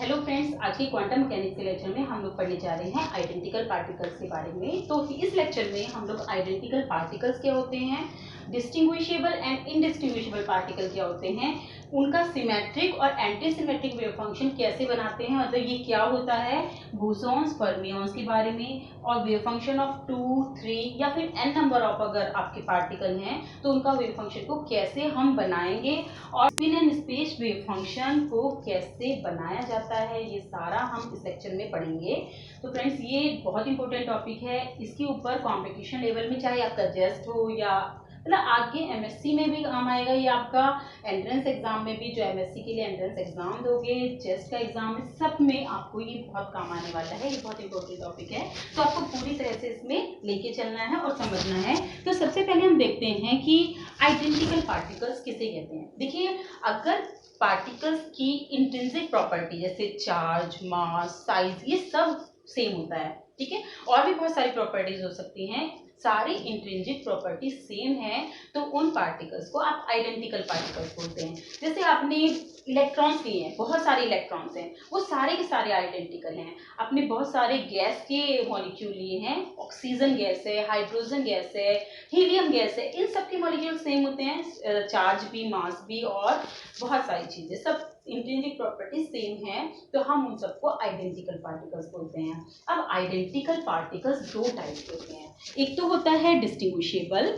Hello friends, आज के quantum mechanics के लेक्चर में हम लोग पढ़ने जा रहे हैं आइडेंटिकल पार्टिकल्स के बारे में। तो इस लेक्चर में हम लोग आइडेंटिकल पार्टिकल्स क्या होते हैं, डिस्टिंग्विशेबल एंड इनडिस्टिंग्विशेबल पार्टिकल क्या होते हैं, उनका सिमेट्रिक और एंटी सिमेट्रिक वेव फंक्शन कैसे बनाते हैं, मतलब ये क्या होता है, बोसॉन्स फर्मियंस के बारे में, और वेव फंक्शन ऑफ 2, 3 या फिर n नंबर ऑफ अगर आपके पार्टिकल हैं तो उनका वेव फंक्शन को कैसे हम बनाएंगे, और spin and space wave function को कैसे बनाया जाता है, ये सारा हम इस लेक्चर में पढ़ेंगे। तो फ्रेंड्स, ये बहुत इंपॉर्टेंट टॉपिक है। इसके ऊपर कंपटीशन लेवल में चाहे आपका जेस्ट हो या मतलब आगे एमएससी में भी काम आएगा, ये आपका एंट्रेंस एग्जाम में भी, जो एमएससी के लिए एंट्रेंस एग्जाम दोगे, जेस्ट का एग्जाम है, सब में आपको ये बहुत काम आने वाला है। ये बहुत इंपॉर्टेंट टॉपिक है, तो आपको पूरी तरह से इसमें लेके चलना है और समझना है। तो सबसे पहले हम देखते हैं कि आइडेंटिकल पार्टिकल्स किसे कहते हैं। देखिए, अगर पार्टिकल्स की इंट्रिंसिक प्रॉपर्टी जैसे चार्ज, मास, साइज, ये सब सेम होता है, ठीक है, और भी बहुत सारी प्रॉपर्टीज हो सकती हैं, सारी इंट्रिंसिक प्रॉपर्टी सेम है, तो उन पार्टिकल्स को आप आइडेंटिकल पार्टिकल्स बोलते हैं। जैसे आपने इलेक्ट्रॉन्स लिए हैं, बहुत सारे इलेक्ट्रॉन्स हैं, वो सारे के सारे आइडेंटिकल हैं। आपने बहुत सारे गैस के मॉलिक्यूल लिए हैं, ऑक्सीजन गैस है, हाइड्रोजन गैस है, हीलियम गैस है, इन सब के मॉलिक्यूल सेम होते हैं, चार्ज भी, मास भी, और बहुत सारी चीजें, सब इंट्रिंसिक प्रॉपर्टी सेम है, तो हम उन सबको आइडेंटिकल पार्टिकल्स बोलते हैं। अब आइडेंटिकल पार्टिकल्स दो टाइप के होते हैं, एक तो होता है डिस्टिंग्विशेबल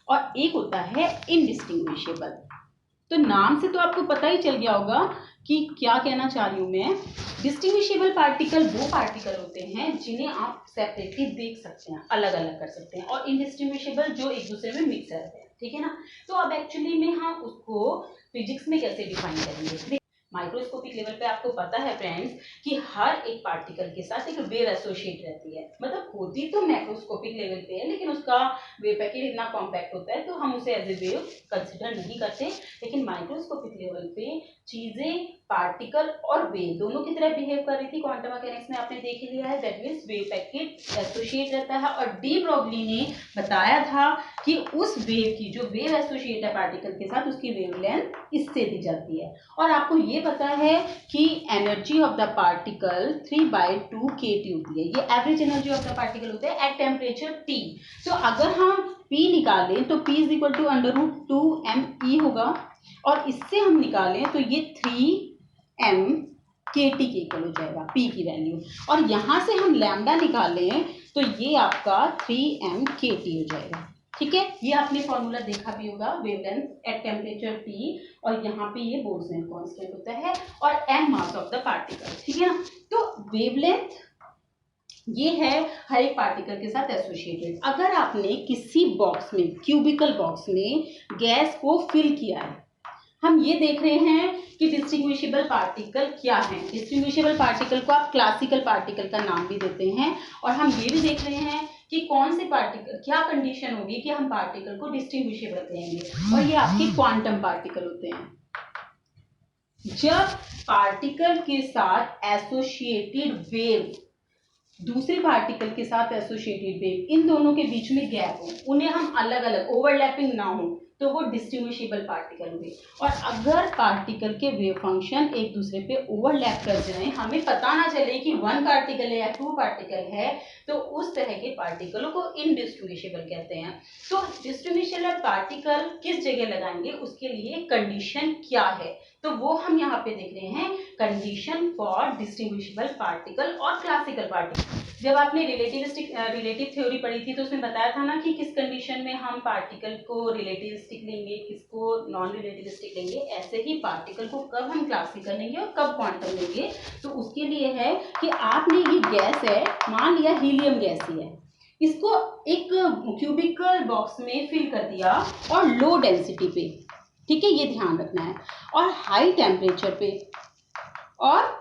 और एक होता है इनडिस्टिंग्विशेबल। तो नाम से तो आपको पता ही चल गया होगा कि क्या कहना चाह रही हूं मैं। डिस्टिंग्विशेबल पार्टिकल वो पार्टिकल होते हैं जिन्हें आप सेपरेटली देख सकते हैं, अलग अलग कर सकते हैं, और इनडिस्टिंग्विशेबल जो एक दूसरे में मिक्स रहते हैं, ठीक है ना। तो अब एक्चुअली में हम उसको फिजिक्स में कैसे डिफाइन करेंगे। माइक्रोस्कोपिक लेवल पे आपको पता है फ्रेंड्स कि हर एक पार्टिकल के साथ एक वेव एसोसिएट रहती है, मतलब होती तो मैक्रोस्कोपिक लेवल पे है, लेकिन उसका वेव पैकेट इतना कॉम्पैक्ट होता है तो हम उसे एज ए वेव कंसिडर नहीं करते। लेकिन माइक्रोस्कोपिक लेवल पे चीजें पार्टिकल और वेव दोनों की तरह बिहेव कर रही थी। क्वांटम मैकेनिक्स में आपने देख लिया है, that means wave packet associate रहता है, और डी ब्रॉगली ने बताया था कि उस वेव की जो वेव एसोसिएट है पार्टिकल के साथ, उसकी वेवलेंथ इससे दी जाती है। और आपको ये पता है कि energy of the particle 3/2 kT होती है, ये average energy of the particle होता है एट टेम्परेचर T। तो अगर हम P निकालें तो P is equal to √2mE होगा, और इससे हम निकालें तो ये 3m kT के इक्वल हो जाएगा, P की वैल्यू, और यहाँ से हम लैम्डा निकालें तो ये आपका 3m kT हो जाएगा, ठीक है। ये आपने फॉर्मूला देखा भी होगा, वेवलेंथ एट टेम्परेचर T, और यहाँ पे ये बोल्ट्जमैन कांस्टेंट होता है, और m mass of the particle, ठीक है ना। तो वेवलेंथ ये है हर एक पार्टिकल के साथ एसोसिएटेड। अगर आपने किसी बॉक्स में, क्यूबिकल बॉक्स में गैस को फिल किया है, हम ये देख रहे हैं कि डिस्टिंग्विशेबल पार्टिकल क्या है। डिस्टिंग्विशेबल पार्टिकल को आप क्लासिकल पार्टिकल का नाम भी देते हैं, और हम ये भी देख रहे हैं कि कौन से पार्टिकल, क्या कंडीशन होगी कि हम पार्टिकल को डिस्टिंग्विशेबल कहेंगे, और ये आपके क्वांटम पार्टिकल होते हैं। जब पार्टिकल के साथ एसोसिएटेड वेव दूसरे पार्टिकल के साथ एसोसिएटेड वेव, इन दोनों के बीच में गैप हो, उन्हें हम अलग अलग, ओवरलैपिंग ना हो, तो वो डिस्टिंग्विशेबल पार्टिकल हुए। और अगर पार्टिकल के वेव फंक्शन एक दूसरे पे ओवरलैप कर जाए, हमें पता ना चले कि वन पार्टिकल है या टू पार्टिकल है, तो उस तरह के पार्टिकलों को इनडिस्टिंग्विशेबल कहते हैं। तो डिस्टिंग्विशेबल पार्टिकल किस जगह लगाएंगे, उसके लिए कंडीशन क्या है, तो वो हम यहाँ पे देख रहे हैं, कंडीशन फॉर डिस्टिंग्विशेबल पार्टिकल और क्लासिकल पार्टिकल। जब आपने रिलेटिव थ्योरी पढ़ी थी तो उसमें बताया था ना कि किस कंडीशन में हम पार्टिकल को रिलेटिविस्टिक लेंगे, किसको नॉन रिलेटिविस्टिक लेंगे। ऐसे ही पार्टिकल को कब हम क्लासिकल लेंगे और कब क्वांटम लेंगे, तो उसके लिए है कि आपने ये गैस है, मान लिया हीलियम गैस ही है, इसको एक क्यूबिकल बॉक्स में फिल कर दिया और लो डेंसिटी पे, ठीक है, ये ध्यान रखना है, और हाई टेम्परेचर पे और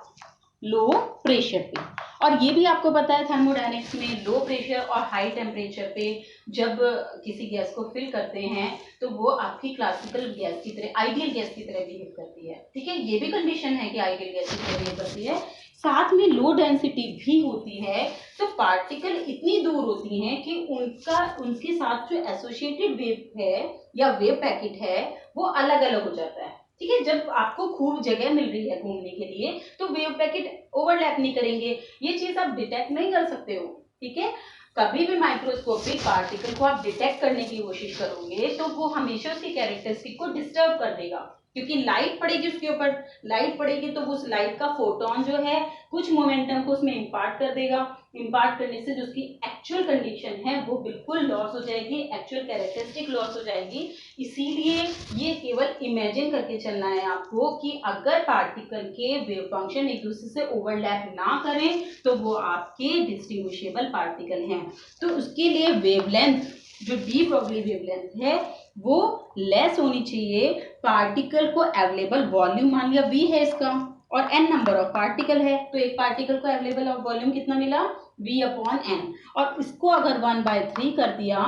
लो प्रेशर पे। और ये भी आपको पता है थर्मोडायनेमिक्स में, लो प्रेशर और हाई टेम्परेचर पे जब किसी गैस को फिल करते हैं तो वो आपकी क्लासिकल गैस की तरह, आइडियल गैस की तरह बिहेव करती है, ठीक है। ये भी कंडीशन है कि आइडियल गैस की तरह बिहेव करती है। साथ में लो डेंसिटी भी होती है, तो पार्टिकल इतनी दूर होती हैं कि उनके साथ जो एसोसिएटेड वेव है या वेव पैकेट है वो अलग अलग हो जाता है। ठीक है, जब आपको खूब जगह मिल रही है घूमने के लिए तो वेव पैकेट ओवरलैप नहीं करेंगे, ये चीज आप डिटेक्ट नहीं कर सकते हो। ठीक है, कभी भी माइक्रोस्कोपिक पार्टिकल को आप डिटेक्ट करने की कोशिश करोगे तो वो हमेशा उसकी कैरेक्टरिस्टिक को डिस्टर्ब कर देगा, क्योंकि लाइट पड़ेगी उसके ऊपर, लाइट पड़ेगी तो उस लाइट का फोटोन जो है कुछ मोमेंटम को उसमें इम्पार्ट कर देगा, इम्पार्ट करने से जो उसकी एक्चुअल कंडीशन है वो बिल्कुल लॉस हो जाएगी, एक्चुअल कैरेक्टरिस्टिक लॉस हो जाएगी। इसीलिए ये केवल इमेजिन करके चलना है आपको कि अगर पार्टिकल के वेव फंक्शन एक दूसरे से ओवरलैप ना करें तो वो आपके डिस्टिंग्विशेबल पार्टिकल हैं। तो उसके लिए वेवलेंथ, जो डी ब्रॉगली वेवलेंथ है वो लेस होनी चाहिए। पार्टिकल को अवेलेबल वॉल्यूम मान लिया v है इसका, और n नंबर ऑफ पार्टिकल है, तो एक पार्टिकल को अवेलेबल वॉल्यूम कितना मिला, v अपॉन n, और इसको अगर 1/3 कर दिया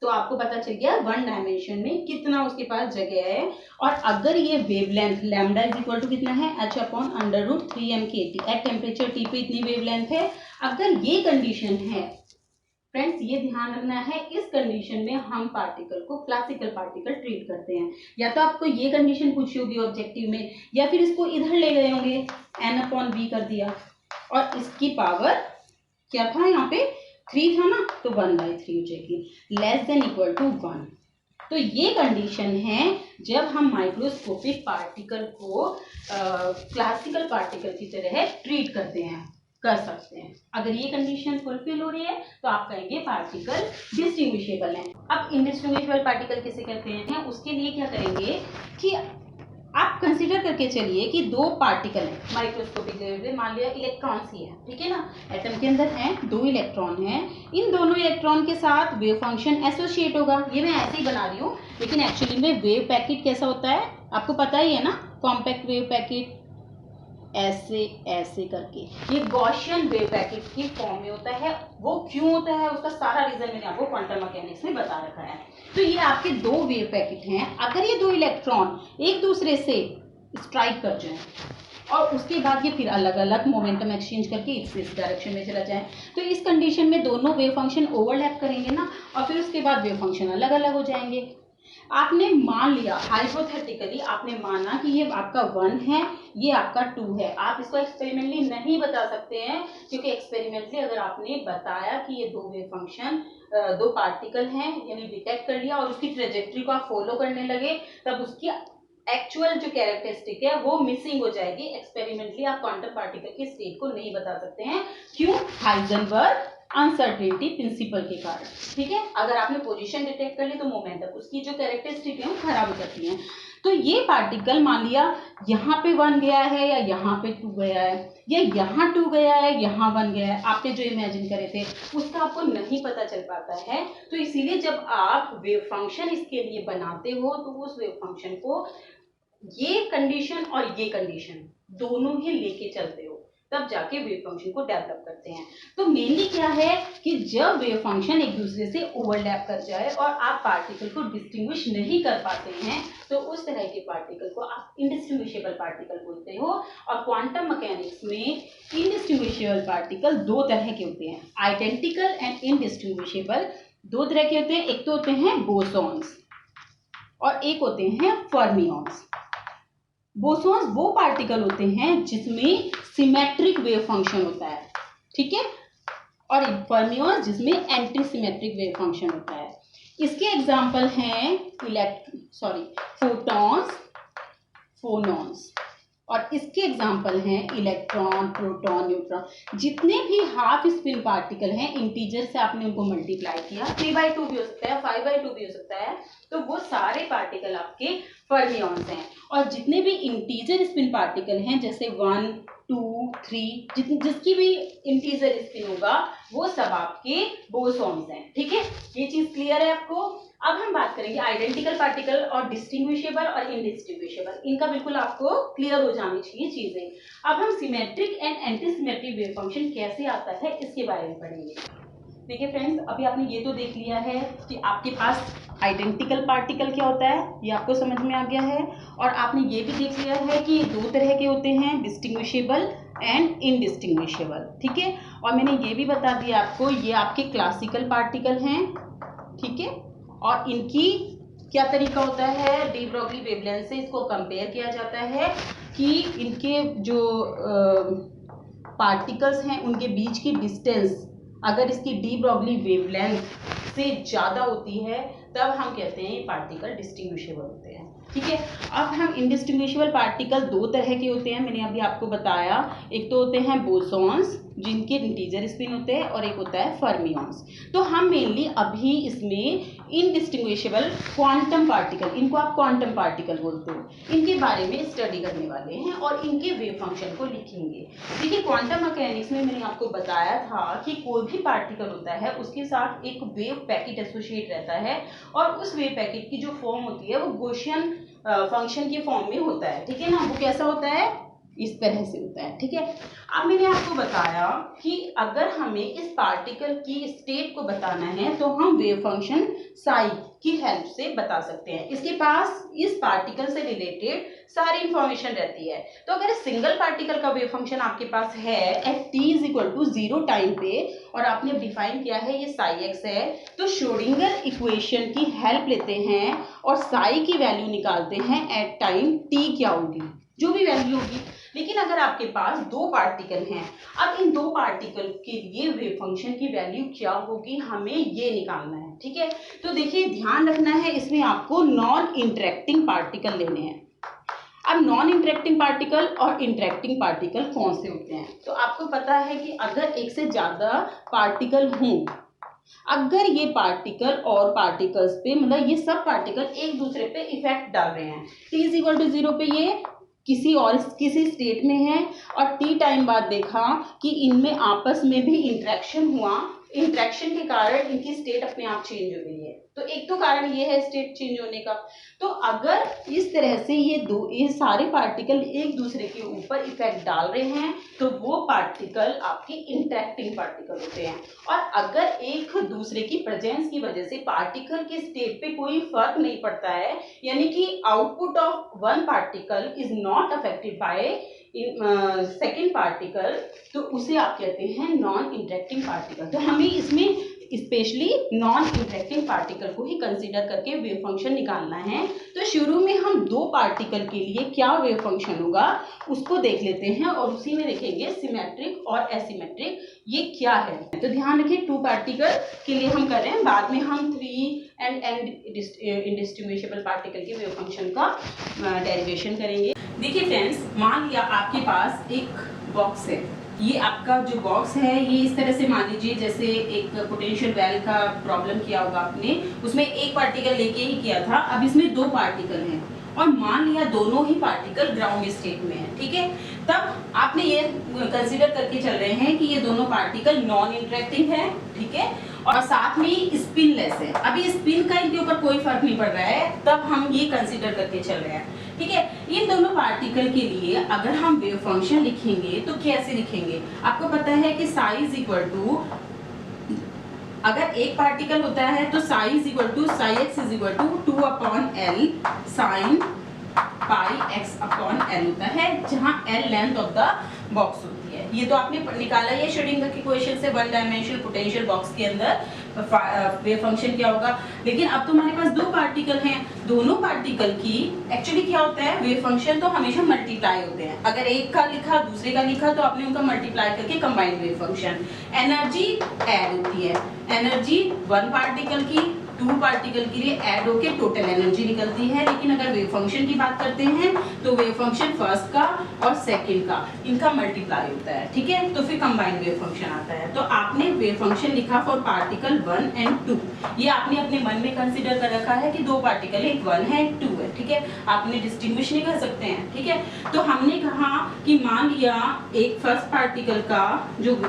तो आपको पता चल गया वन डायमेंशन में कितना उसके पास जगह है। और अगर ये wavelength lambda is equal to कितना है, h upon √3m/kT, at temperature T पे इतनी वेवलेंथ है। अगर ये कंडीशन है फ्रेंड्स, ये ध्यान रखना है, इस कंडीशन में हम पार्टिकल को क्लासिकल पार्टिकल ट्रीट करते हैं। या तो आपको ये कंडीशन पूछी होगी ऑब्जेक्टिव में, या फिर इसको इधर ले गए होंगे, n अपॉन v कर दिया और इसकी पावर क्या था यहाँ पे 3 था ना, तो 1/3 हो जाएगी, लेस देन इक्वल टू 1। तो ये कंडीशन है जब हम माइक्रोस्कोपिक पार्टिकल को क्लासिकल पार्टिकल की तरह ट्रीट करते हैं, कर सकते हैं। अगर ये कंडीशन फुलफिल हो रही है तो आप कहेंगे पार्टिकल डिस्टिंग्विशेबल है। अब इनडिस्टिंग्विशेबल पार्टिकल किसे कहते हैं, उसके लिए क्या करेंगे कि आप कंसीडर करके चलिए कि दो पार्टिकल है माइक्रोस्कोपिक लेवल पे, मान लिया इलेक्ट्रॉन्स ही है, ठीक है ना, एटम के अंदर है 2 इलेक्ट्रॉन है, इन दोनों इलेक्ट्रॉन के साथ वेव फंक्शन एसोसिएट होगा। ये मैं ऐसे ही बना रही हूँ, लेकिन एक्चुअली में वेव पैकेट कैसा होता है आपको पता ही है ना, कॉम्पैक्ट वेव पैकेट ऐसे ऐसे करके, ये गॉसियन वेव पैकेट की फॉर्म में होता है। वो क्यों होता है उसका सारा रीजन मैंने आपको क्वांटम मैकेनिक्स में बता रखा है। तो ये आपके 2 वेव पैकेट हैं, अगर ये 2 इलेक्ट्रॉन एक दूसरे से स्ट्राइक कर जाएं और उसके बाद ये फिर अलग अलग मोमेंटम एक्सचेंज करके इस डायरेक्शन में चला जाए, तो इस कंडीशन में दोनों वेव फंक्शन ओवरलैप करेंगे ना, और फिर उसके बाद वेव फंक्शन अलग अलग हो जाएंगे। आपने मान लिया हाइपोथेटिकली, आपने माना कि ये आपका 1 है, ये आपका 2 है। आप इसको एक्सपेरिमेंटली नहीं बता सकते हैं, क्योंकि एक्सपेरिमेंटली अगर आपने बताया कि ये 2 वेव फंक्शन 2 पार्टिकल हैं, यानी डिटेक्ट कर लिया और उसकी ट्रेजेक्ट्री को आप फॉलो करने लगे, तब उसकी एक्चुअल जो कैरेक्टरिस्टिक है वो मिसिंग हो जाएगी। एक्सपेरिमेंटली आप क्वांटम पार्टिकल की स्टेट को नहीं बता सकते हैं, क्यों, हाइजेनबर्ग अनसर्टेनिटी प्रिंसिपल के कारण। ठीक है, अगर आपने पोजीशन डिटेक्ट कर ली तो मोमेंटम, उसकी जो कैरेक्टरिस्टिक है वो खराब हो जाती है। तो ये पार्टिकल मान लिया यहाँ पे 1 गया है या यहाँ पे 2 गया है, या यहाँ 2 गया है यहाँ 1 गया है, आपने जो इमेजिन करे थे उसका आपको नहीं पता चल पाता है। तो इसीलिए जब आप वेव फंक्शन इसके लिए बनाते हो तो उस वेव फंक्शन को ये कंडीशन और ये कंडीशन दोनों ही लेके चलते हो, तब जाके वेव फंक्शन को डेवलप करते हैं। तो मेनली क्या है कि जब वेव फंक्शन एक दूसरे से ओवरलैप कर जाए और आप पार्टिकल को डिस्टिंग्विश नहीं कर पाते हैं, तो उस तरह के पार्टिकल को आप इनडिस्टिंग्विशेबल पार्टिकल बोलते हो। और क्वांटम मैकेनिक्स में इनडिस्टिंग्विशेबल पार्टिकल 2 तरह के होते हैं, आइडेंटिकल एंड इनडिस्टिंग्विशेबल। 2 तरह के होते हैं, एक तो होते हैं बोसॉन्स और एक होते हैं फर्मियॉन्स। बोसॉन्स वो पार्टिकल होते हैं जिसमें सिमेट्रिक वेव फंक्शन होता है, ठीक है, और फर्मियॉन्स जिसमें एंटी सिमेट्रिक वेव फंक्शन होता है। इसके एग्जांपल हैं फोटॉन्स, फोनॉन्स, और इसके एग्जांपल हैं इलेक्ट्रॉन, प्रोटॉन, न्यूट्रॉन। जितने भी हाफ स्पिन पार्टिकल हैं, इंटीजर से आपने उनको मल्टीप्लाई किया, 3/2 भी हो सकता है, 5/2 भी हो सकता है, तो वो सारे पार्टिकल आपके फर्मियॉन्स हैं। और जितने भी इंटीजर स्पिन पार्टिकल हैं, जैसे 1, 2, 3, जिसकी भी इंटीजर स्पिन होगा वो सब आपके बोसॉन्स हैं। ठीक है, ये चीज क्लियर है आपको। अब हम बात करेंगे आइडेंटिकल पार्टिकल और डिस्टिंग्विशेबल और इनडिस्टिंग्विशेबल, इनका बिल्कुल आपको क्लियर हो जानी चाहिए चीजें। अब हम symmetric and anti symmetric wave function कैसे आता है इसके बारे में पढ़ेंगे। देखिए फ्रेंड्स, अभी आपने ये तो देख लिया है कि आपके पास आइडेंटिकल पार्टिकल क्या होता है, ये आपको समझ में आ गया है। और आपने ये भी देख लिया है कि ये दो तरह के होते हैं, डिस्टिंग्विशेबल एंड इनडिस्टिंग्विशेबल, ठीक है। और मैंने ये भी बता दिया आपको, ये आपके क्लासिकल पार्टिकल हैं, ठीक है। और इनकी क्या तरीका होता है, डी ब्रॉगली वेवलेंथ से इसको कंपेयर किया जाता है कि इनके जो पार्टिकल्स हैं उनके बीच की डिस्टेंस अगर इसकी डी ब्रॉगली वेवलेंथ से ज़्यादा होती है तब हम कहते हैं ये पार्टिकल डिस्टिंग्विशेबल होते हैं, ठीक है। अब हम इनडिस्टिंग्विशेबल पार्टिकल दो तरह के होते हैं, मैंने अभी आपको बताया। एक तो होते हैं बोसॉन्स जिनके इंटीजर स्पिन होते हैं, और एक होता है फर्मियंस। तो हम मेनली अभी इसमें इनडिस्टिंग्विशेबल क्वांटम पार्टिकल, इनको आप क्वांटम पार्टिकल बोलते हो, इनके बारे में स्टडी करने वाले हैं और इनके वेव फंक्शन को लिखेंगे। देखिए क्वांटम मैकेनिक्स में मैंने आपको बताया था कि कोई भी पार्टिकल होता है उसके साथ एक वेव पैकेट एसोसिएट रहता है, और उस वेव पैकेट की जो फॉर्म होती है वो गॉसियन फंक्शन के फॉर्म में होता है, ठीक है ना। वो कैसा होता है, इस तरह से होता है, ठीक है। अब मैंने आपको बताया कि अगर हमें इस पार्टिकल की स्टेट को बताना है तो हम वेव फंक्शन साई की हेल्प से बता सकते हैं। इसके पास इस पार्टिकल से रिलेटेड सारी इंफॉर्मेशन रहती है। तो अगर सिंगल पार्टिकल का वेव फंक्शन आपके पास है at t is equal to 0 time पे, और आपने डिफाइन किया है ये साई एक्स है, तो श्रोडिंगर इक्वेशन की हेल्प लेते हैं और साई की वैल्यू निकालते हैं एट टाइम t क्या होगी, जो भी वैल्यू होगी। लेकिन अगर आपके पास दो पार्टिकल हैं, अब इन दो पार्टिकल के लिए वेव फंक्शन की वैल्यू क्या होगी हमें ये निकालना है, ठीक है। तो देखिए ध्यान रखना है, इसमें आपको नॉन इंटरेक्टिंग पार्टिकल लेने हैं। अब नॉन इंटरेक्टिंग पार्टिकल और इंटरेक्टिंग पार्टिकल कौन से होते हैं, तो आपको पता है कि अगर एक से ज्यादा पार्टिकल हों, अगर ये पार्टिकल और पार्टिकल्स पे, मतलब ये सब पार्टिकल एक दूसरे पे इफेक्ट डाल रहे हैं, t इज इक्वल टू 0 पे ये किसी स्टेट में है, और t टाइम बाद देखा कि इनमें आपस में भी इंटरेक्शन हुआ, इंटरेक्शन के कारण इनकी स्टेट अपने आप चेंज हो गई है। तो एक तो कारण ये है स्टेट चेंज होने का। तो अगर इस तरह से ये सारे पार्टिकल एक दूसरे के ऊपर इफेक्ट डाल रहे हैं तो वो पार्टिकल आपके इंटरेक्टिंग पार्टिकल होते हैं। और अगर एक दूसरे की प्रेजेंस की वजह से पार्टिकल के स्टेट पे कोई फर्क नहीं पड़ता है, यानी कि output of one particle is not affected by second particle, तो उसे आप कहते हैं नॉन इंटरेक्टिंग पार्टिकल। तो हमें इसमें स्पेशली नॉन इंटरेक्टिंग पार्टिकल को ही कंसीडर करके वेव फंक्शन निकालना है। तो शुरू में हम दो पार्टिकल के लिए क्या वेव फंक्शन होगा उसको देख लेते हैं, और उसी में देखेंगे सिमेट्रिक और एसिमेट्रिक ये क्या है। तो ध्यान रखिए, टू पार्टिकल के लिए हम कर रहे हैं, बाद में हम 3 एंड इनडिस्टिंग्विशेबल पार्टिकल के वेव फंक्शन का डेरिवेशन करेंगे। देखिए फ्रेंड्स, मान लिया आपके पास एक बॉक्स है, ये आपका जो बॉक्स है ये इस तरह से मान लीजिए जैसे एक पोटेंशियल वेल का प्रॉब्लम किया होगा आपने, उसमें एक पार्टिकल लेके ही किया था। अब इसमें दो पार्टिकल हैं और मान लिया दोनों ही पार्टिकल ग्राउंड स्टेट में है, ठीक है। तब आपने ये कंसीडर करके चल रहे हैं कि ये दोनों पार्टिकल नॉन इंटरेक्टिंग है, ठीक है, और साथ में स्पिनलेस है। अभी स्पिन का इनके ऊपर कोई फर्क नहीं पड़ रहा है, तब हम ये कंसीडर करके चल रहे हैं, ठीक है। इन दोनों पार्टिकल के लिए अगर हम वेव फंक्शन लिखेंगे तो कैसे लिखेंगे, आपको पता है कि साई इज इक्वल टू, अगर एक पार्टिकल होता है तो psi is equal to psi x is equal to 2/L sine pi x upon L होता है, जहां L length of the box होती है। ये तो आपने निकाला है श्रोडिंगर की इक्वेशन से, वन डायमेंशनल पोटेंशियल बॉक्स के अंदर वेव फंक्शन क्या होगा। लेकिन अब तो हमारे पास दो पार्टिकल हैं, दोनों पार्टिकल की एक्चुअली क्या होता है, वेव फंक्शन तो हमेशा मल्टीप्लाई होते हैं। अगर एक का लिखा दूसरे का लिखा तो आपने उनका मल्टीप्लाई करके combined wave function. Energy add होती है, एनर्जी वन पार्टिकल की टू पार्टिकल के लिए ऐड होके टोटल एनर्जी निकलती है। लेकिन अगर वेव फंक्शन की बात करते हैं तो वेव फंक्शन फर्स्ट का और सेकंड का इनका मल्टीप्लाई होता है, ठीक है, तो फिर कंबाइंड वेव फंक्शन आता है। तो आपने वेव फंक्शन लिखा फॉर पार्टिकल 1 एंड 2, ये आपने अपने मन में कंसीडर कर रखा है कि दो पार्टिकल है, एक 1 है एक 2 है, ठीक है, आपने डिस्टिंग्विश नहीं कर सकते हैं, ठीक है। तो हमने कहा कि मान लिया एक फर्स्ट पार्टिकल का जो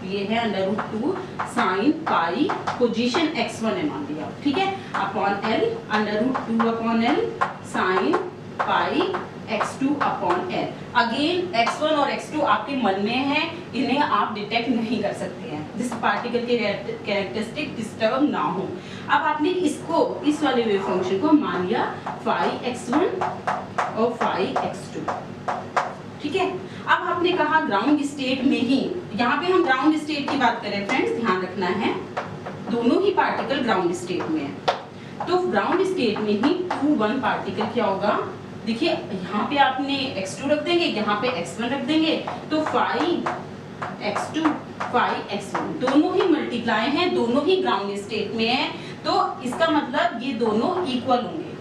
ये है √2 साइन पाई पोजीशन x1 है मान लिया, ठीक है, अपॉन L √2/L साइन पाई x2/L। अगेन x1 और x2 आपके मन में है, इन्हें आप डिटेक्ट नहीं कर सकते हैं, जिस पार्टिकल के कैरेक्टरिस्टिक डिस्टर्ब ना हो। अब आपने इसको, इस वाले वेव फंक्शन को मान लिया phi-x1 और phi-x2, ठीक है। अब आपने कहा ग्राउंड स्टेट में ही, यहाँ पे हम ग्राउंड स्टेट की बात करें फ्रेंड्स, ध्यान रखना है दोनों ही पार्टिकल ग्राउंड स्टेट में है। तो ग्राउंड स्टेट में ही 2 1 पार्टिकल क्या होगा, देखिए यहाँ पे आपने x2 रख देंगे, यहाँ पे x1 रख देंगे, तो phi-x2 phi-x1 दोनों ही मल्टीप्लाई हैं, दोनों ही ग्राउंड स्टेट में है, तो इसका मतलब ये दोनों इक्वल होंगे।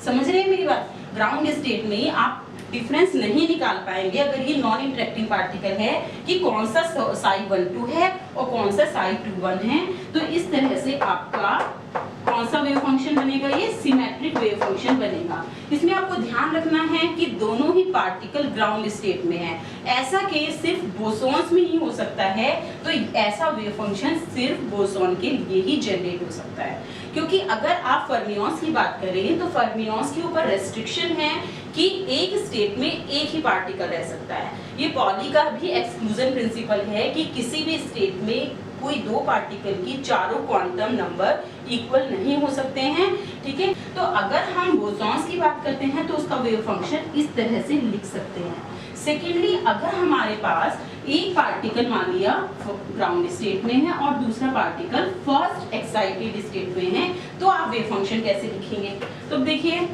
समझ रहे हैं मेरी बात? ग्राउंड स्टेट में ही आप डिफरेंस नहीं निकाल पाएंगे अगर ये नॉन इंटरेक्टिंग पार्टिकल है कि कौन सा psi-12 है और कौन सा psi-21 है। तो इस तरह से आपका कौन सा वेव फंक्शन बनेगा, ये सिमेट्रिक वेव फंक्शन बनेगा। इसमें आपको ध्यान रखना है कि दोनों ही पार्टिकल ग्राउंड स्टेट में है। ऐसा केस सिर्फ बोसॉन्स में ही हो सकता है, तो ऐसा वेव फंक्शन सिर्फ बोसॉन के लिए ही जनरेट हो सकता है। क्योंकि अगर आप फर्मियॉन्स की बात करें तो फर्मियॉन्स के ऊपर रेस्ट्रिक्शन है कि एक स्टेट में एक ही पार्टिकल रह सकता है। ये पॉली का भी एक्सक्लूजन प्रिंसिपल है कि किसी भी स्टेट में कोई 2 पार्टिकल की चारों क्वांटम नंबर इक्वल नहीं हो सकते हैं, ठीक है। तो अगर हम बोसॉन्स की बात करते हैं तो उसका वेव फंक्शन इस तरह से लिख सकते हैं। सेकेंडली, अगर हमारे पास एक पार्टिकल मान लिया ग्राउंड स्टेट में है और दूसरा पार्टिकल फर्स्ट एक्साइटेड स्टेट में है, तो आप वेव फंक्शन कैसे लिखेंगे? तो देखिए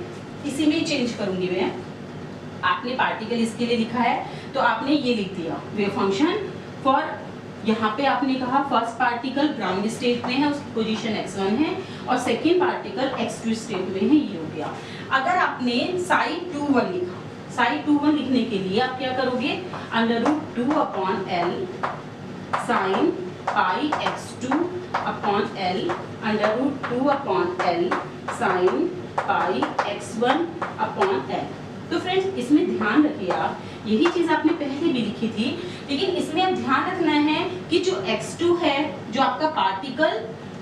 इसी में चेंज करूंगी मैं। आपने पार्टिकल इसके लिए लिखा है तो आपने ये लिख दिया वेव फंक्शन फॉर, यहाँ पे आपने कहा फर्स्ट पार्टिकल ग्राउंड स्टेट में है, उसकी पोजीशन x1 है और सेकेंड पार्टिकल x2 स्टेट में है, ये हो गया। अगर आपने psi-21 लिखा, psi-21 लिखने के लिए आप क्या करोगे, √2/L sin πx2 upon L √2/L sin πx1 upon L। तो फ्रेंड्स इसमें ध्यान रखिए आप, यही चीज आपने पहले भी लिखी थी, लेकिन इसमें अब ध्यान रखना है कि जो x2 है, जो आपका पार्टिकल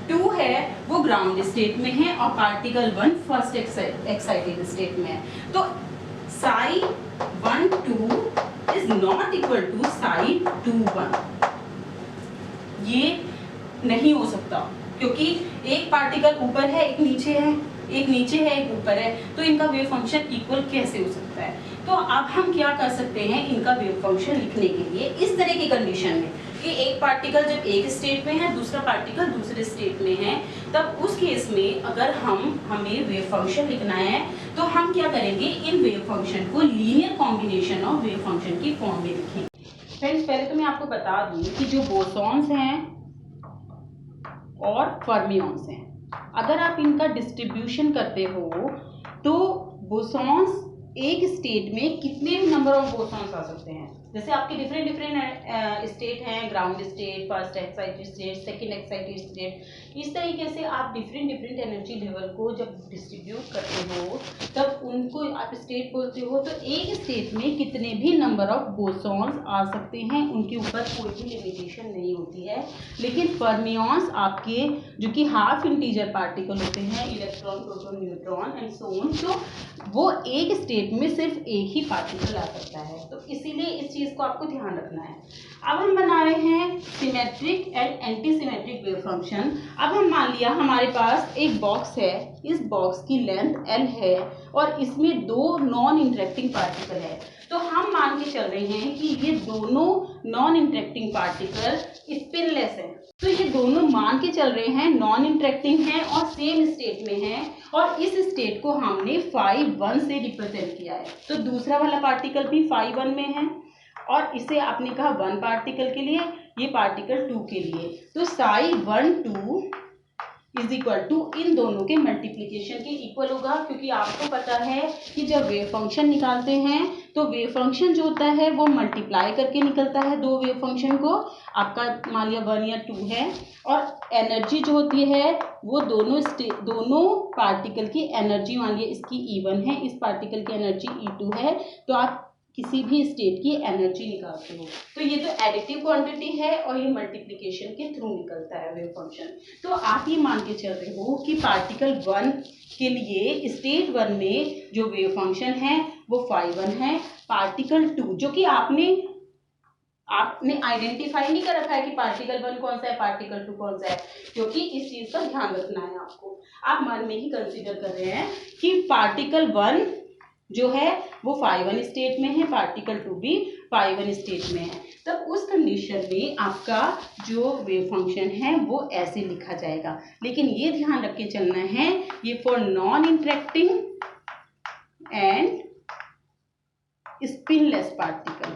2 है वो ग्राउंड स्टेट में है और पार्टिकल 1 फर्स्ट एक्साइटेड स्टेट में है। तो psi-12 is not equal to psi-21, ये नहीं हो सकता क्योंकि एक पार्टिकल ऊपर है एक नीचे है, एक नीचे है एक ऊपर है, तो इनका वेव फंक्शन इक्वल कैसे हो सकता है? तो अब हम क्या कर सकते हैं इनका वेव फंक्शन लिखने के लिए, इस तरह की कंडीशन में कि एक पार्टिकल जब एक स्टेट में है दूसरा पार्टिकल दूसरे स्टेट में है, तब उस केस में अगर हमें वेव फंक्शन लिखना है तो हम क्या करेंगे, इन वेव फंक्शन को linear combination of wave function की फॉर्म में लिखेंगे। फ्रेंड्स पहले तो मैं आपको बता दूं कि जो बोसॉन्स हैं और फर्मियॉन्स हैं, अगर आप इनका डिस्ट्रीब्यूशन करते हो तो बोसॉन्स एक स्टेट में कितने भी नंबर ऑफ बोसॉन्स आ सकते हैं। जैसे आपके डिफरेंट स्टेट हैं, ground state, first excited state, second excited state, इस तरीके से आप डिफरेंट एनर्जी लेवल को जब डिस्ट्रीब्यूट करते हो तब उनको आप स्टेट बोलते हो। तो एक स्टेट में कितने भी नंबर ऑफ बोसॉन्स आ सकते हैं, उनके ऊपर कोई भी लिमिटेशन नहीं होती है। लेकिन फर्मियॉन्स आपके जो कि हाफ इंटीजर पार्टिकल होते हैं, electron proton neutron and so on, तो वो एक स्टेट में सिर्फ एक ही पार्टिकल आ सकता है। तो इसीलिए इस चीज को आपको ध्यान रखना है। अब हम बना रहे हैं symmetric and anti symmetric wave function. अब हम मान लिया हमारे पास एक बॉक्स है, इस बॉक्स की लेंथ L है और इसमें 2 नॉन इंटरेक्टिंग पार्टिकल है। तो हम मान के चल रहे हैं कि ये दोनों नॉन इंटरेक्टिंग पार्टिकल स्पिनलेस है। तो ये दोनों मान के चल रहे हैं नॉन इंटरेक्टिंग है और सेम स्टेट में है, और इस स्टेट को हमने phi-1 से रिप्रेजेंट किया है। तो दूसरा वाला पार्टिकल भी phi-1 में है और इसे आपने कहा 1 पार्टिकल के लिए, ये पार्टिकल 2 के लिए। तो psi-12 इज इक्वल टू इन दोनों के मल्टीप्लीकेशन के इक्वल होगा, क्योंकि आपको पता है कि जब वेव फंक्शन निकालते हैं तो वेव फंक्शन जो होता है वो मल्टीप्लाई करके निकलता है। 2 वेव फंक्शन को, आपका मान लिया 1 या 2 है, और एनर्जी जो होती है वो दोनों पार्टिकल की एनर्जी, मान लिया इसकी E1 है, इस पार्टिकल की एनर्जी E2 है, तो आप किसी भी स्टेट की एनर्जी निकालते हो। तो ये तो एडिटिव क्वांटिटी है और ये मल्टीप्लिकेशन के थ्रू निकलता है वेव फंक्शन। तो आप ये मान के चल रहे हो कि पार्टिकल 1 के लिए स्टेट 1 में जो वेव फंक्शन है वो phi-1 है, पार्टिकल 2 जो कि आपने आपने आइडेंटिफाई नहीं कर रखा है कि पार्टिकल 1 कौन सा है, पार्टिकल 2 कौन सा है, क्योंकि इस चीज का ध्यान रखना है आपको। आप मन में ही कंसीडर कर रहे हैं कि पार्टिकल 1 जो है वो phi 1 स्टेट में है, पार्टिकल 2 भी phi 1 स्टेट में है। तब उस कंडीशन में आपका जो वेव फंक्शन है वो ऐसे लिखा जाएगा। लेकिन ये ध्यान रख के चलना है, ये for non interacting and spinless particle.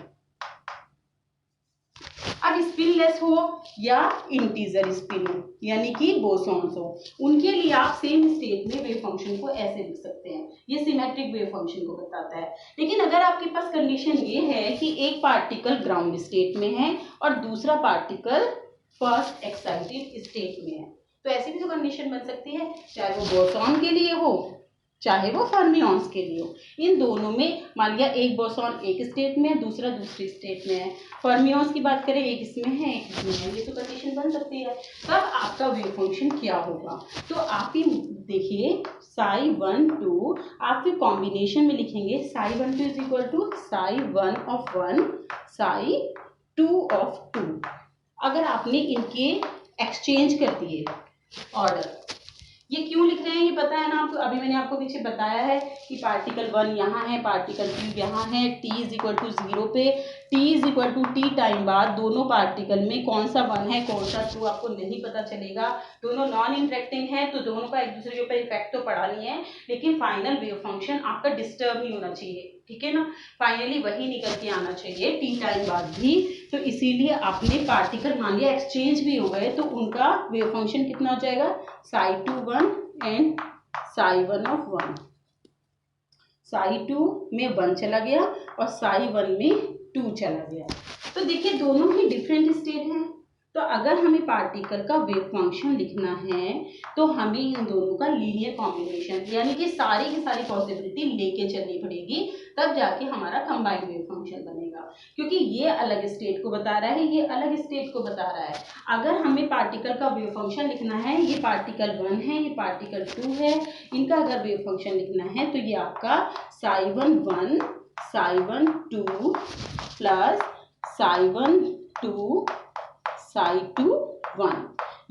अब स्पिनलेस हो या इंटीजर स्पिन हो, यानी कि बोसॉन्स हो, उनके लिए आप सेम स्टेट में वेव फंक्शन को ऐसे लिख सकते हैं। ये सिमेट्रिक वेव फंक्शन को बताता है। लेकिन अगर आपके पास कंडीशन ये है कि एक पार्टिकल ग्राउंड स्टेट में है और दूसरा पार्टिकल फर्स्ट एक्साइटेड स्टेट में है, तो ऐसी भी तो कंडीशन बन सकती है, चाहे वो बोसॉन के लिए हो चाहे वो फर्मियंस के लिए हो। इन दोनों में मान लिया एक बोसॉन एक स्टेट में है, दूसरा दूसरी स्टेट में है। फर्मियंस की बात करें, एक इसमें है एक इसमें है, ये तो कंडीशन बन सकती है। तब आपका वेव फंक्शन क्या होगा, तो आप ही देखिए psi 1 2 आप फिर कॉम्बिनेशन में लिखेंगे psi 1 2 is equal to psi 1 of 1 psi 2 of 2। अगर आपने इनके एक्सचेंज कर दिए ऑर्डर, ये क्यों लिख रहे हैं ये पता है ना आपको, अभी मैंने आपको पीछे बताया है कि पार्टिकल 1 यहाँ है, पार्टिकल 2 यहाँ है, t इज इक्वल टू 0 पे, t is equal to t time बाद दोनों पार्टिकल में कौन सा 1 है कौन सा 2 आपको नहीं पता चलेगा। दोनों नॉन इंटरेक्टिंग है तो दोनों का एक दूसरे के ऊपर इफेक्ट तो पड़ा नहीं है, लेकिन फाइनल वेव फंक्शन आपका डिस्टर्ब नहीं होना चाहिए, ठीक है ना, फाइनली वही निकल के आना चाहिए t टाइम बाद भी। तो इसीलिए आपने पार्टिकल मान लिया एक्सचेंज भी हो गए तो उनका वेव फंक्शन कितना हो जाएगा, psi 2 1 and psi 1 of 1। psi 2 में 1 चला गया और psi 1 में 2 चला गया। तो देखिए दोनों ही डिफरेंट स्टेट हैं, तो अगर हमें पार्टिकल का वेव फंक्शन लिखना है तो हमें इन दोनों का लीनियर कॉम्बिनेशन यानी कि सारी की सारी पॉसिबिलिटी लेके चलनी पड़ेगी, तब जाके हमारा कंबाइंड वेव फंक्शन बनेगा। क्योंकि ये अलग स्टेट को बता रहा है, ये अलग स्टेट को बता रहा है। अगर हमें पार्टिकल का वेव फंक्शन लिखना है, ये पार्टिकल 1 है ये पार्टिकल 2 है, इनका अगर वेव फंक्शन लिखना है तो ये आपका psi 1 1 psi 1 2 plus psi 1 2 psi 2 1,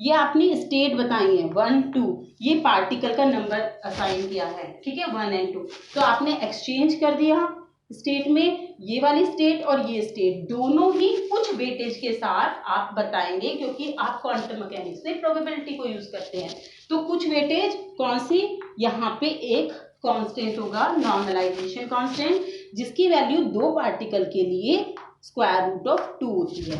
ये आपने स्टेट बताई है 1 2, ये पार्टिकल का नंबर असाइन किया है, ठीक है 1 एंड 2। तो आपने एक्सचेंज कर दिया स्टेट में, ये वाली स्टेट और ये स्टेट दोनों ही कुछ वेटेज के साथ आप बताएंगे, क्योंकि आप क्वांटम मैकेनिक्स में प्रोबेबिलिटी को यूज करते हैं। तो कुछ वेटेज कौन सी, यहाँ पे एक कांस्टेंट होगा नॉर्मलाइजेशन कांस्टेंट, जिसकी वैल्यू दो पार्टिकल के लिए स्क्वायर रूट ऑफ 2 होती है।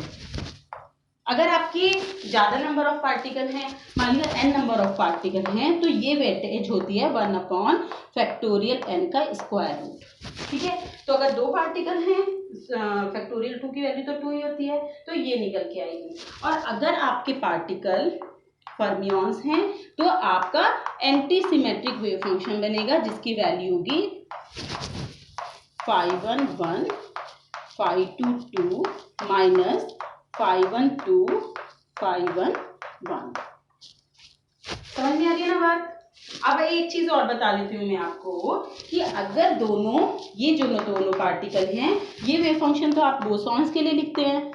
अगर आपके ज्यादा नंबर ऑफ पार्टिकल हैं, मान लिया n नंबर ऑफ पार्टिकल हैं, तो ये वेटेज होती है 1/फैक्टोरियल n का स्क्वायर रूट, ठीक है। तो अगर दो पार्टिकल हैं, फैक्टोरियल 2 की वैल्यू तो 2 ही होती है, तो ये निकल के आएगी। और अगर आपके पार्टिकल फर्मियंस हैं तो आपका एंटी सिमेट्रिक वेव फंक्शन बनेगा, जिसकी वैल्यू होगी phi 1 1 phi 2 2 minus phi 1 2 phi 1 1। समझ में आ रही है ना बात। अब एक चीज और बता देती हूँ मैं आपको कि अगर दोनों ये जो दोनों पार्टिकल हैं, ये वेव फंक्शन तो आप बोसॉन्स के लिए लिखते हैं,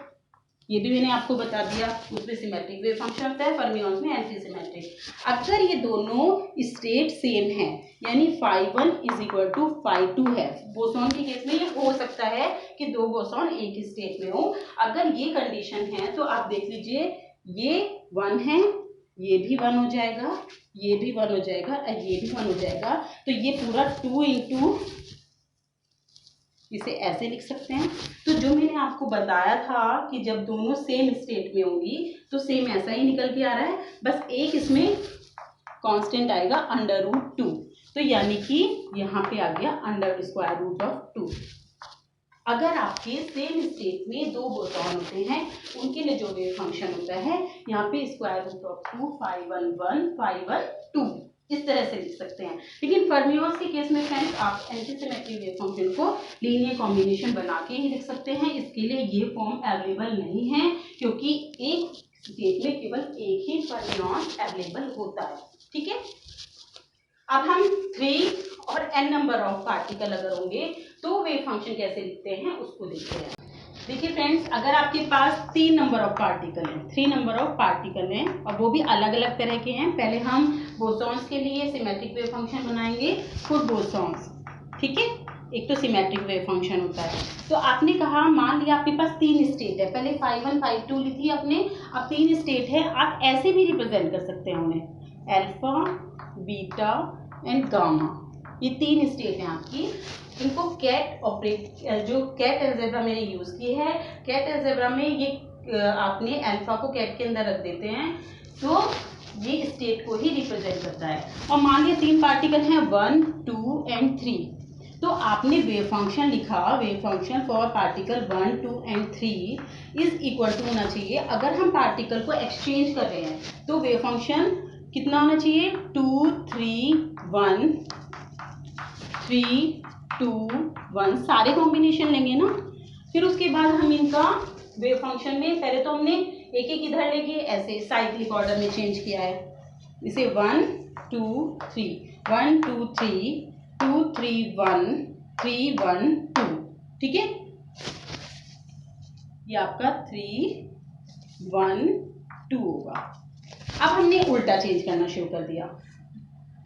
ये भी मैंने आपको बता दिया, उसमें सिमेट्रिक वेव फंक्शन होता है, फर्मियंस में एंटी सिमेट्रिक। अगर ये दोनों स्टेट सेम है, यानी phi 1 is equal to phi 2 है, बोसॉन के केस में ये हो सकता है कि दो बोसॉन एक स्टेट में हो। अगर ये कंडीशन है तो आप देख लीजिए ये 1 है, ये भी 1 हो जाएगा, ये भी 1 हो जाएगा और ये भी 1 हो जाएगा। तो ये पूरा 2 इंटू इसे ऐसे लिख सकते हैं। तो जो मैंने आपको बताया था कि जब दोनों सेम स्टेट में होंगी तो सेम ऐसा ही निकल के आ रहा है, बस एक इसमें कांस्टेंट आएगा √2, तो यानी कि यहाँ पे आ गया √2। अगर आपके सेम स्टेट में दो बोसॉन होते हैं, उनके लिए जो वेव फंक्शन होता है यहाँ पे √2 phi 1 1 phi 1 2 इस तरह से लिख सकते हैं। लेकिन फर्मियंस के केस में फ्रेंड्स आप एंटी सिमेट्रिक वेव फंक्शन को लीनियर कॉम्बिनेशन बना के ही लिख सकते हैं। इसके लिए ये फॉर्म अवेलेबल नहीं है, क्योंकि एक स्टेट में केवल एक ही फर्मियंस अवेलेबल होता है, ठीक है। अब हम 3 और n नंबर ऑफ पार्टिकल अगर होंगे तो वेव फंक्शन कैसे लिखते हैं उसको देखते हैं। देखिए फ्रेंड्स, अगर आपके पास 3 नंबर ऑफ पार्टिकल हैं, 3 नंबर ऑफ पार्टिकल हैं और वो भी अलग अलग तरह के हैं। पहले हम बोसॉन्स के लिए सिमेट्रिक वेव फंक्शन बनाएंगे फॉर बोसॉन्स, ठीक है। एक तो सिमेट्रिक वेव फंक्शन होता है। तो आपने कहा, मान लिया आपके पास 3 स्टेट है, पहले 5 1 5 2 ली थी आपने, अब 3 स्टेट है। आप ऐसे भी रिप्रेजेंट कर सकते हैं उन्हें, अल्फा, बीटा एंड गामा। ये 3 स्टेट हैं आपकी। इनको कैट ऑपरेट, जो कैट अलजेब्रा मैंने यूज की है, कैट अलजेब्रा में ये आपने अल्फा को कैट के अंदर रख देते हैं तो ये स्टेट को ही रिप्रेजेंट करता है। और मान लिया 3 पार्टिकल हैं 1 2 एंड 3, तो आपने वेव फंक्शन लिखा, wave function for particle 1 2 and 3 is equal to होना चाहिए, अगर हम पार्टिकल को एक्सचेंज कर रहे हैं तो वेव फंक्शन कितना होना चाहिए, 2 3 1 3 2 1, सारे कॉम्बिनेशन लेंगे ना। फिर उसके बाद हम इनका वेव फंक्शन में, पहले तो हमने एक एक इधर लेके ऐसे साइक्लिक ऑर्डर में चेंज किया है, इसे 1 2 3 1 2 3 2 3 1 3 1 2, ठीक है। ये आपका 3 1 2 होगा। अब हमने उल्टा चेंज करना शुरू कर दिया।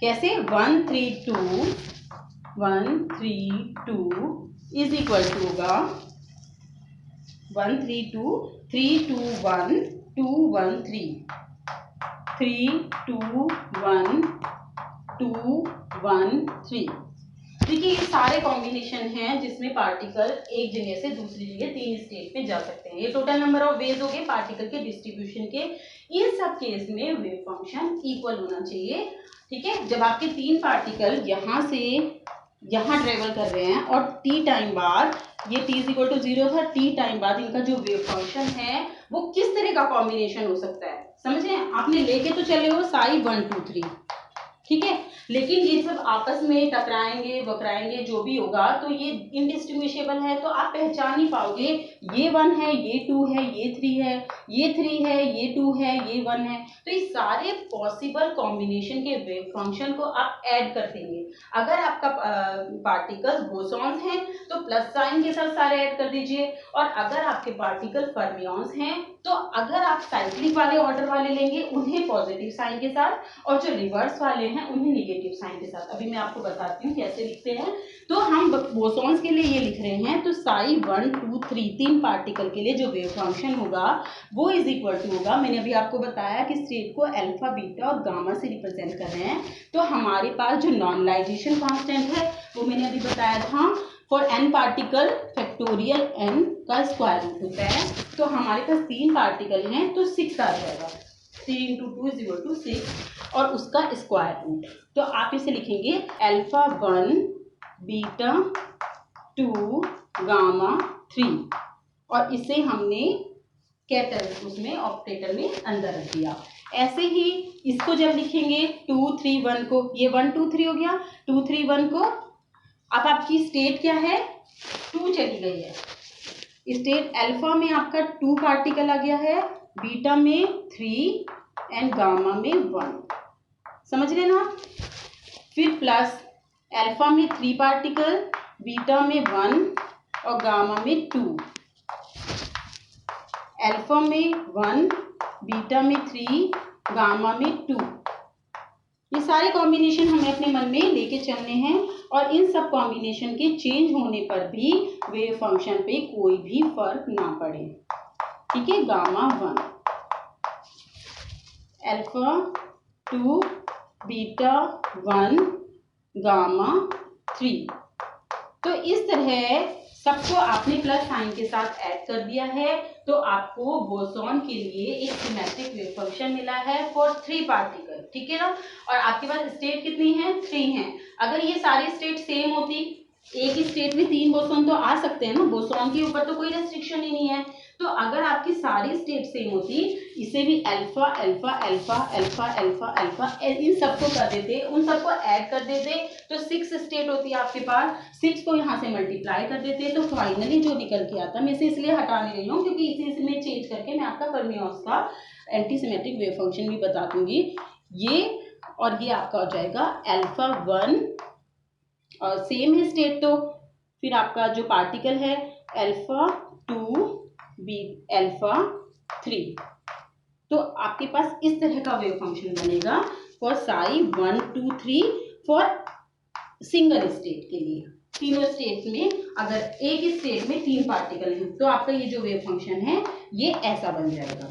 कैसे, 1 3 2 1 3 2 इज इक्वल टू होगा 1 3 2 3 2 1 2 1 3 3 2 1 2 1 3। देखिए ये सारे कॉम्बिनेशन हैं जिसमें पार्टिकल एक जगह से दूसरी जगह 3 स्टेट में जा सकते हैं। ये टोटल नंबर ऑफ वेज हो गए पार्टिकल के डिस्ट्रीब्यूशन के। इन सब केस में वेव फंक्शन इक्वल होना चाहिए, ठीक है। जब आपके 3 पार्टिकल यहाँ से यहाँ ट्रेवल कर रहे हैं और टी टाइम बाद, ये t इक्वल टू 0 था, टी टाइम बाद इनका जो वेव फंक्शन है वो किस तरह का कॉम्बिनेशन हो सकता है, समझ रहे हैं। आपने लेके तो चले हो साई 1 2 3, ठीक है, लेकिन ये सब आपस में टकराएंगे वकराएंगे जो भी होगा तो ये इनडिस्टिंग्विशेबल है, तो आप पहचान नहीं पाओगे ये 1 है, ये 2 है, ये 3 है, ये 3 है, ये 2 है, ये 1 है। तो ये सारे पॉसिबल कॉम्बिनेशन के वेव फंक्शन को आप ऐड कर देंगे। अगर आपका पार्टिकल्स बोसॉन्स हैं तो प्लस साइन के साथ सारे ऐड कर दीजिए, और अगर आपके पार्टिकल फर्मियंस हैं तो अगर आप साइक्लिक वाले ऑर्डर वाले लेंगे उन्हें पॉजिटिव साइन के साथ, और जो रिवर्स वाले हैं उन्हें नेगेटिव साइन के साथ। अभी मैं आपको बताती हूँ कैसे लिखते हैं। तो हम बोसॉन्स के लिए ये लिख रहे हैं, तो साई 1 2 3 3 पार्टिकल के लिए जो वेव फंक्शन होगा वो इज इक्वल टू होगा, मैंने अभी आपको बताया कि स्टेट को अल्फा बीटा और गामा से रिप्रेजेंट कर रहे हैं। तो हमारे पास जो नॉर्मलाइजेशन कांस्टेंट है वो मैंने अभी बताया था, for n particle factorial n का स्क्वायर रूट होता है। तो हमारे पास 3 पार्टिकल हैं तो 6 आ जाएगा, 3 × 2 इज इक्वल टू 6 और उसका स्क्वायर रूट। तो आप इसे लिखेंगे अल्फा 1 बीटा 2 गामा 3, और इसे हमने कैटर उसमें ऑपरेटर में अंदर रख दिया। ऐसे ही इसको जब लिखेंगे 2 3 1 को, ये 1 2 3 हो गया, 2 3 1 को, अब आपकी स्टेट क्या है, 2 चली गई है। स्टेट अल्फा में आपका 2 पार्टिकल आ गया है, बीटा में 3 एंड गामा में 1, समझ रहे ना। फिर प्लस अल्फा में 3 पार्टिकल, बीटा में 1 और गामा में 2, अल्फा में 1 बीटा में 3 गामा में 2। ये सारे कॉम्बिनेशन हमें अपने मन में लेके चलने हैं, और इन सब कॉम्बिनेशन के चेंज होने पर भी वेव फंक्शन पे कोई भी फर्क ना पड़े, ठीक है। Gamma 1 alpha 2 beta 1 gamma 3। तो इस तरह सबको आपने प्लस साइन के साथ ऐड कर दिया है, तो आपको बोसॉन के लिए एक सिमेट्रिक वेव फंक्शन मिला है फॉर 3 पार्टिकल, ठीक है ना। और आपके पास स्टेट कितनी है, 3 है। अगर ये सारी स्टेट सेम होती, एक ही स्टेट में 3 बोसॉन तो आ सकते हैं ना, बोसॉन के ऊपर तो कोई रेस्ट्रिक्शन ही नहीं है। तो अगर आपकी सारी स्टेट सेम होती, इसे भी alpha alpha alpha alpha alpha alpha इन सबको कर देते, उन सबको ऐड कर देते, तो 6 स्टेट होती है आपके पास। 6 को यहाँ से मल्टीप्लाई कर देते, तो फाइनली जो निकल के आता, मैं इसे इसलिए हटा नहीं रही हूँ क्योंकि इसे में चेंज करके मैं आपका फर्मियंस का एंटी सिमेट्रिक वेव फंक्शन भी बता दूंगी। ये और ये आपका हो जाएगा अल्फा 1, और सेम है स्टेट, तो फिर आपका जो पार्टिकल है अल्फा 2 बी अल्फा 3। तो आपके पास इस तरह का वेव फंक्शन बनेगा for Sai 1 2 3 for single state के लिए। तीनों स्टेट में अगर एक स्टेट में 3 पार्टिकल हैं तो आपका ये जो वेव फंक्शन है ये ऐसा बन जाएगा।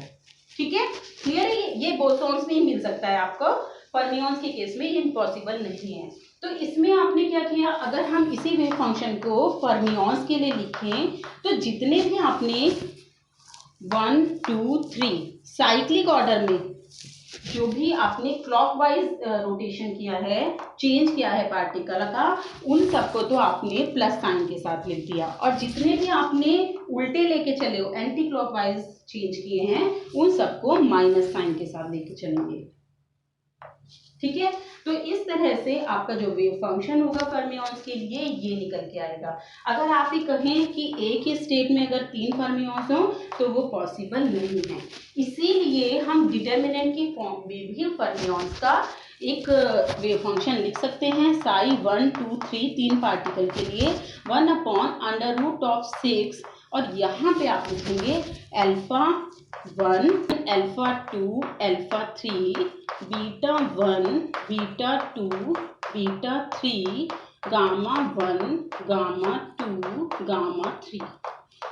ठीक है, क्लियर है? ये बोसॉन्स में ही मिल सकता है आपको, फर्मियंस के केस में ये इम्पॉसिबल नहीं है। तो इसमें आपने क्या किया, अगर हम इसी वेव फंक्शन को फर्मियंस के लिए लिखें तो जितने भी आपने 1 2 3 साइक्लिक ऑर्डर में जो भी आपने क्लॉकवाइज रोटेशन किया है, चेंज किया है पार्टिकल का, उन सबको तो आपने प्लस साइन के साथ लिख दिया, और जितने भी आपने उल्टे लेके चले हो, एंटी क्लॉकवाइज चेंज किए हैं, उन सबको माइनस साइन के साथ लेके चलेंगे। ठीक है, तो इस तरह से आपका जो वेव फंक्शन होगा फर्मियंस के लिए ये निकल के आएगा। अगर आप ये कहें कि एक ही स्टेट में अगर 3 फर्मियंस हो तो वो पॉसिबल नहीं है, इसीलिए हम डिटर्मिनेंट की फॉर्म में भी फर्मियंस का एक वेव फंक्शन लिख सकते हैं। साई 1 2 3 3 पार्टिकल के लिए 1/√6, और यहाँ पे आप लिखेंगे alpha 1 alpha 2 alpha 3 beta 1 beta 2 beta 3 gamma 1 gamma 2 gamma 3।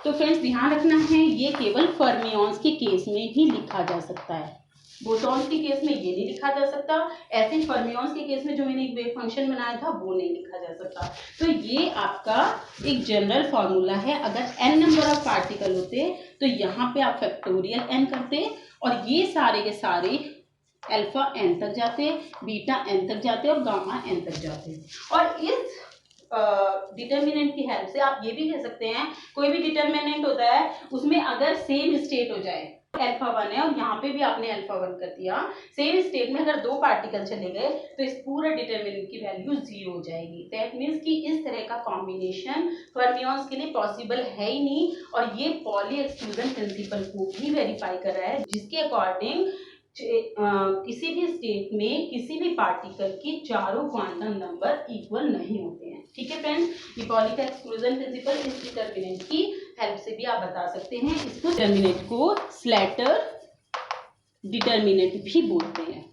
तो फ्रेंड्स ध्यान रखना है, ये केवल फर्मियंस के केस में ही लिखा जा सकता है, बोसॉन्स के केस में ये नहीं लिखा जा सकता। ऐसे फर्मियंस के केस में जो मैंने एक वेव फंक्शन बनाया था वो नहीं लिखा जा सकता। तो ये आपका एक जनरल फॉर्मूला है। अगर n नंबर ऑफ पार्टिकल होते तो यहाँ पे आप फैक्टोरियल n करते और ये सारे के सारे अल्फा n तक जाते, बीटा n तक जाते और गामा n तक जाते। और इस डिटर्मिनेंट की हेल्प से आप ये भी कह सकते हैं, कोई भी डिटर्मिनेंट होता है उसमें अगर सेम स्टेट हो जाए, अल्फा 1 है और यहाँ पे भी आपने अल्फा 1 कर दिया, सेम स्टेट में अगर 2 पार्टिकल चले गए तो इस पूरे डिटर्मिनेंट की वैल्यू 0 हो जाएगी। दैट मीन्स कि इस तरह का कॉम्बिनेशन फर्मियंस के लिए पॉसिबल है ही नहीं, और ये पॉली एक्सक्लूजन प्रिंसिपल को भी वेरीफाई कर रहा है, जिसके अकॉर्डिंग किसी भी स्टेट में किसी भी पार्टिकल की चारों क्वांटम नंबर इक्वल नहीं होते हैं। ठीक है फ्रेंड्स, ये पॉली का एक्सक्लूजन प्रिंसिपल इस डिटर्मिनेंट की हेल्प से भी आप बता सकते हैं। इसको डिटर्मिनेंट को स्लैटर डिटर्मिनेंट भी बोलते हैं।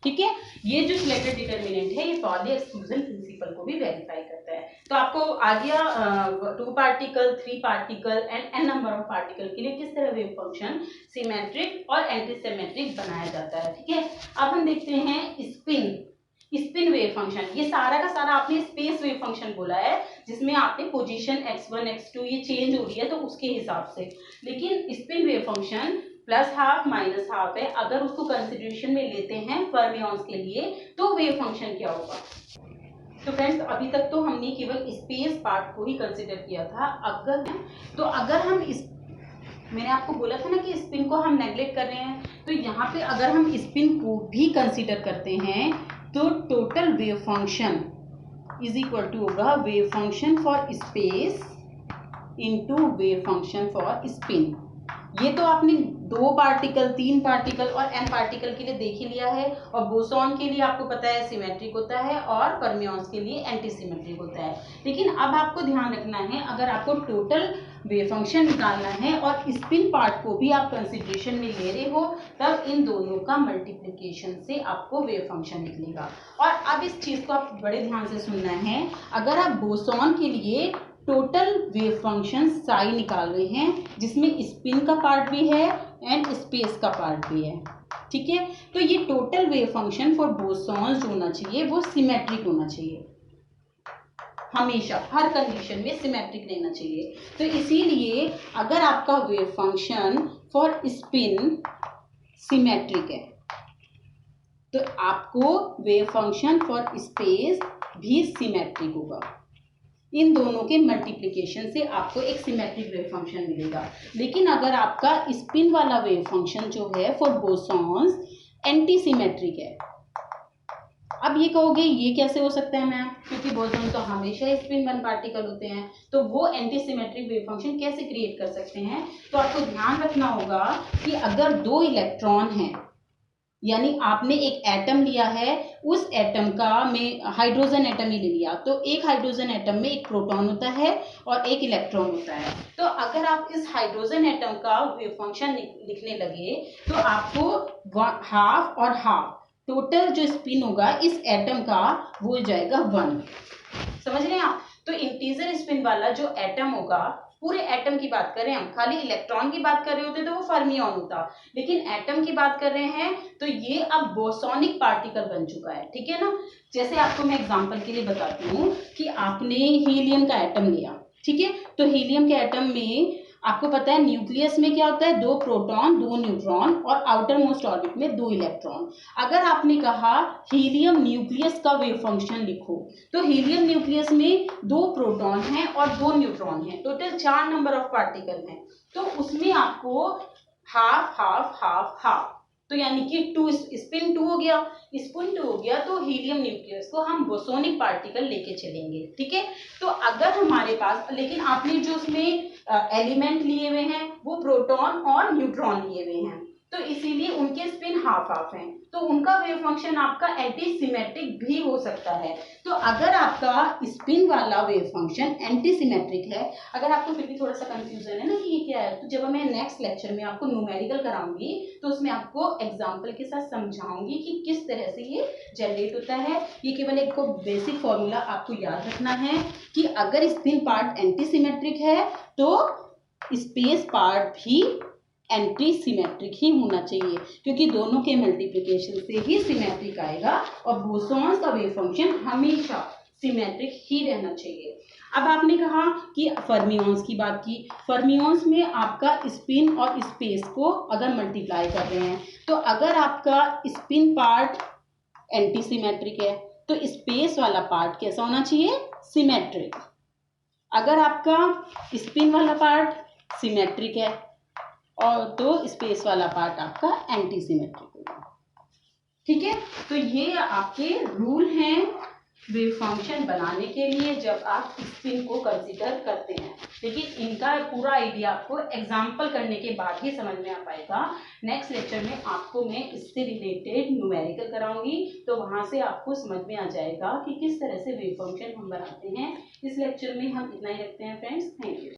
ठीक है, ये जो स्लैटर डिटर्मिनेंट है ये पॉली एक्सक्लूजन प्रिंसिपल को भी वेरीफाई करता है। तो आपको आ गया 2 particle 3 particle and n number of particle के लिए किस तरह वेव फंक्शन सिमेट्रिक और एंटी सिमेट्रिक बनाया जाता है। ठीक है, अब हम देखते हैं स्पिन वेव फंक्शन। ये सारा का सारा आपने स्पेस वेव फंक्शन बोला है, जिसमें आपने पोजीशन x1 x2 ये चेंज हो रही है तो उसके हिसाब से, लेकिन spin wave function plus half minus half है। अगर उसको कंसिडरेशन में लेते हैं फर्मियंस के लिए तो वेव फंक्शन क्या होगा। तो फ्रेंड्स अभी तक तो हमने केवल स्पेस पार्ट को ही कंसिडर किया था। अगर हम मैंने आपको बोला था ना कि स्पिन को हम नेग्लेक्ट कर रहे हैं, तो यहाँ पे अगर हम स्पिन को भी कंसिडर करते हैं तो total wave function is equal to होगा wave function for space into wave function for spin. ये तो आपने 2 पार्टिकल 3 पार्टिकल और n पार्टिकल के लिए देख ही लिया है, और बोसॉन के लिए आपको पता है सिमेट्रिक होता है और फर्मियंस के लिए एंटी सिमेट्रिक होता है। लेकिन अब आपको ध्यान रखना है, अगर आपको टोटल वेव फंक्शन निकालना है और स्पिन पार्ट को भी आप कंसिडरेशन में ले रहे हो, तब इन दोनों का मल्टीप्लिकेशन से आपको वेव फंक्शन निकलेगा। और अब इस चीज को आप बड़े ध्यान से सुनना है, अगर आप बोसॉन के लिए टोटल वेव फंक्शन साई निकाल रहे हैं, जिसमें स्पिन का पार्ट भी है एंड स्पेस का पार्ट भी है। ठीक है, तो ये total wave function for bosons जो होना चाहिए वो सिमेट्रिक होना चाहिए, हमेशा हर कंडीशन में सिमेट्रिक रहना चाहिए। तो इसीलिए अगर आपका wave function for spin symmetric है तो आपको वेव फंक्शन फॉर स्पेस भी सिमेट्रिक होगा। इन दोनों के मल्टीप्लिकेशन से आपको एक सिमेट्रिक वेव फंक्शन मिलेगा। लेकिन अगर आपका स्पिन वाला वेव फंक्शन जो है फॉर बोसॉन्स एंटी सिमेट्रिक है, अब ये कहोगे ये कैसे हो सकता है मैम, क्योंकि बोसॉन तो हमेशा स्पिन 1 पार्टिकल होते हैं, तो वो एंटी सिमेट्रिक वेव फंक्शन कैसे क्रिएट कर सकते हैं। तो आपको ध्यान रखना होगा कि अगर 2 इलेक्ट्रॉन हैं, यानी आपने एक एटम लिया है, उस एटम का में हाइड्रोजन एटम ही ले लिया, तो एक हाइड्रोजन एटम में एक प्रोटॉन होता है और एक इलेक्ट्रॉन होता है। तो अगर आप इस हाइड्रोजन एटम का वेव फंक्शन लिखने लगे तो आपको हाफ और हाफ टोटल जो स्पिन होगा इस एटम का वो हो जाएगा 1। समझ रहे हैं आप? तो इंटीजर स्पिन वाला जो एटम होगा, पूरे एटम की बात करें हम, खाली इलेक्ट्रॉन की बात कर रहे होते तो वो फर्मियन होता, लेकिन एटम की बात कर रहे हैं तो ये अब बोसोनिक पार्टिकल बन चुका है। ठीक है ना? जैसे आपको मैं एग्जांपल के लिए बताती हूँ कि आपने हीलियम का एटम लिया, ठीक है, तो हीलियम के एटम में आपको पता है न्यूक्लियस में क्या होता है, 2 प्रोटॉन 2 न्यूट्रॉन और आउटर मोस्ट ऑर्बिट में 2 इलेक्ट्रॉन। अगर आपने कहा हीलियम न्यूक्लियस का वेव फंक्शन लिखो, तो हीलियम न्यूक्लियस में 2 प्रोटॉन हैं और 2 न्यूट्रॉन हैं, टोटल 4 नंबर ऑफ पार्टिकल हैं। तो उसमें आपको हाफ हाफ हाफ हाफ, तो यानी कि 2 स्पिन 2 हो गया, स्पिन 2 हो गया, तो हीलियम न्यूक्लियस को हम बोसोनिक पार्टिकल लेके चलेंगे। ठीक है? तो अगर हमारे पास, लेकिन आपने जो उसमें एलिमेंट लिए हुए हैं वो प्रोटॉन और न्यूट्रॉन लिए हुए हैं, तो इसीलिए उनके स्पिन हाफ हाफ हैं, तो उनका वेव फंक्शन आपका एंटी सिमेट्रिक भी हो सकता है। तो अगर आपका स्पिन वाला वेव फंक्शन एंटी सिमेट्रिक है, अगर आपको फिर भी थोड़ा सा कंफ्यूजन है ना कि ये क्या है, तो जब मैं नेक्स्ट लेक्चर में आपको न्यूमेरिकल कराऊंगी तो उसमें आपको एग्जाम्पल के साथ समझाऊंगी कि किस तरह से ये जनरेट होता है। ये केवल एक बेसिक फॉर्मूला आपको याद रखना है कि अगर स्पिन पार्ट एंटी सिमेट्रिक है तो स्पेस पार्ट भी एंटी सिमेट्रिक ही होना चाहिए, क्योंकि दोनों के मल्टीप्लिकेशन से ही सिमेट्रिक आएगा और बोसॉन्स का वेव फंक्शन हमेशा सिमेट्रिक ही रहना चाहिए। अब आपने कहा कि फर्मियंस की बात की, फर्मियंस में आपका स्पिन और स्पेस को अगर मल्टीप्लाई कर रहे हैं, तो अगर आपका स्पिन पार्ट एंटी सिमेट्रिक है तो स्पेस वाला पार्ट कैसा होना चाहिए, सिमेट्रिक। अगर आपका स्पिन वाला पार्ट सिमेट्रिक है और तो स्पेस वाला पार्ट आपका एंटी सिमेट्रिक होगा। ठीक है? तो ये आपके रूल हैं वेव फंक्शन बनाने के लिए जब आप स्पिन को कंसीडर करते हैं। लेकिन इनका पूरा आइडिया आपको एग्जाम्पल करने के बाद ही समझ में आ पाएगा। नेक्स्ट लेक्चर में आपको मैं इससे रिलेटेड न्यूमेरिकल कराऊंगी, तो वहां से आपको समझ में आ जाएगा कि किस तरह से वेव फंक्शन हम बनाते हैं। इस लेक्चर में हम इतना ही रखते हैं फ्रेंड्स। Thank you.